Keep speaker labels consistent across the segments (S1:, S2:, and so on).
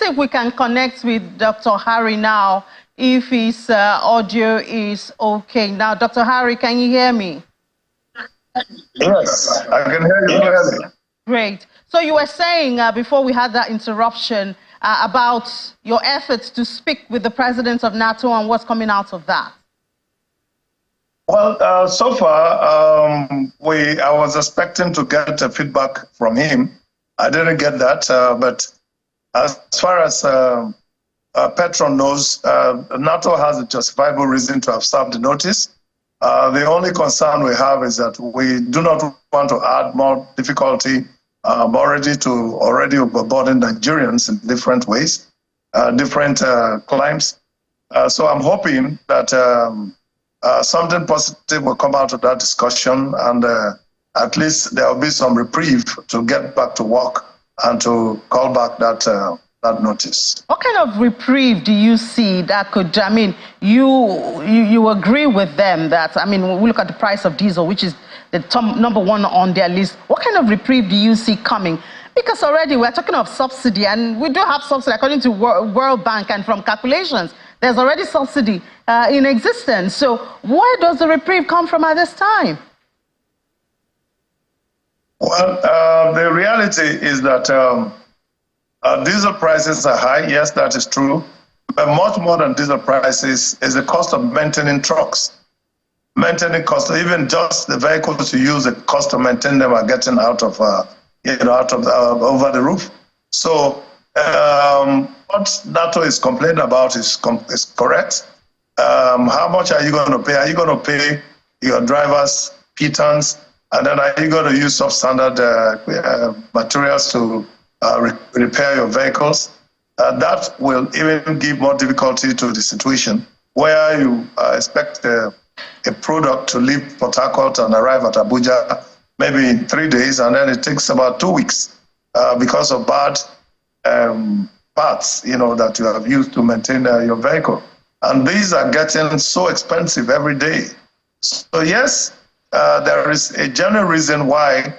S1: see if we can connect with Dr. Harry now, if his audio is okay. Now, Dr. Harry, can you hear me?
S2: Yes, I can hear you clearly.
S1: Great. So you were saying before we had that interruption about your efforts to speak with the president of NATO and what's coming out of that.
S2: Well, so far, I was expecting to get feedback from him. I didn't get that, but as far as PETROAN knows, NATO has a justifiable reason to have served the notice. The only concern we have is that we do not want to add more difficulty already overburden Nigerians in different ways, different climes. So I'm hoping that something positive will come out of that discussion, and at least there will be some reprieve to get back to work and to call back that notice. What kind
S1: of reprieve do you see that could, I mean, you agree with them that, I mean, when we look at the price of diesel, which is the number one on their list, what kind of reprieve do you see coming? Because already we're talking of subsidy, and we do have subsidy according to World Bank, and from calculations, there's already subsidy in existence. So where does the reprieve come from at this time?
S2: Well, the reality is that diesel prices are high. Yes, that is true. But much more than diesel prices is the cost of maintaining trucks. Maintaining cost, even just the vehicles you use, the cost to maintain them are getting out of over the roof. So what NATO is complaining about is correct. How much are you going to pay? Are you going to pay your drivers pitons, and then are you going to use substandard materials to repair your vehicles? That will even give more difficulty to the situation where you expect a product to leave Port Harcourt and arrive at Abuja maybe in 3 days, and then it takes about 2 weeks because of bad parts, that you have used to maintain your vehicle. And these are getting so expensive every day. So yes, there is a general reason why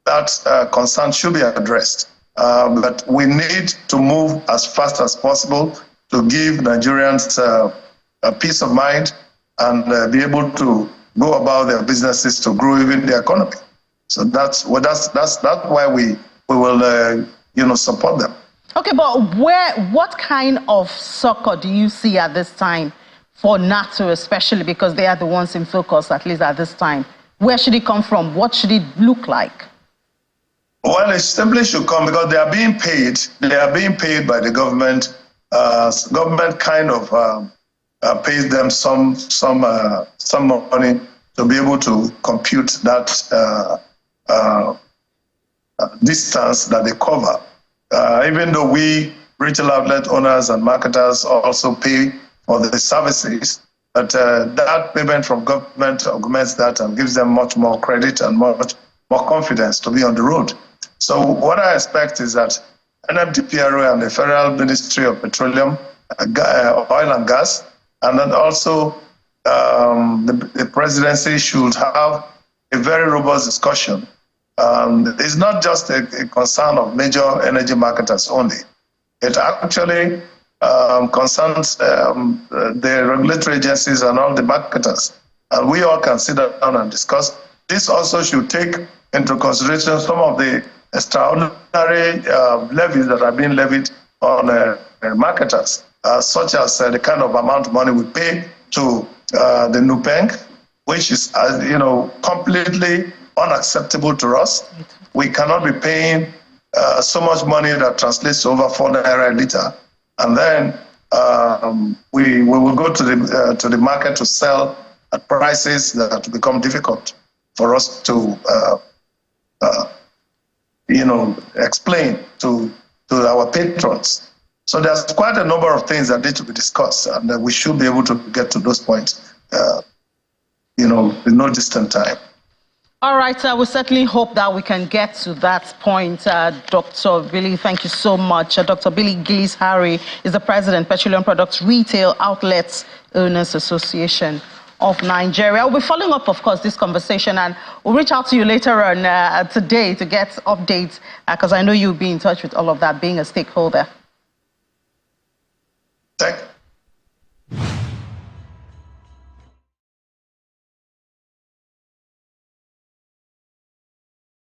S2: that concern should be addressed. But we need to move as fast as possible to give Nigerians a peace of mind and be able to go about their businesses to grow even the economy. So that's why we will support them.
S1: Okay, but what kind of succor do you see at this time for NATO, especially because they are the ones in focus, at least at this time? Where should it come from? What should it look like?
S2: Well, it simply should come because they are being paid. They are being paid by the government. Government kind of pays them some money to be able to compute that distance that they cover. Even though we, retail outlet owners and marketers, also pay for the services, but that payment from government augments that and gives them much more credit and much more confidence to be on the road. So what I expect is that NMDPRO and the Federal Ministry of Petroleum, Oil and Gas, and then also the presidency should have a very robust discussion. It's not just a concern of major energy marketers only. It actually concerns the regulatory agencies and all the marketers. And we all can sit down and discuss. This also should take into consideration some of the extraordinary levies that are being levied on marketers, such as the kind of amount of money we pay to the NUPENG, which is, completely unacceptable to us. We cannot be paying so much money that translates to over 4 naira a liter, and then we will go to the market to sell at prices that become difficult for us to explain to our patrons. So there's quite a number of things that need to be discussed, and we should be able to get to those points, in no distant time.
S1: All right, we certainly hope that we can get to that point. Dr. Billy, thank you so much. Dr. Billy Gillis-Harry is the president, Petroleum Products Retail Outlets Owners Association of Nigeria. I'll be following up, of course, this conversation, and we'll reach out to you later on today to get updates, because I know you'll be in touch with all of that, being a stakeholder.
S2: Thank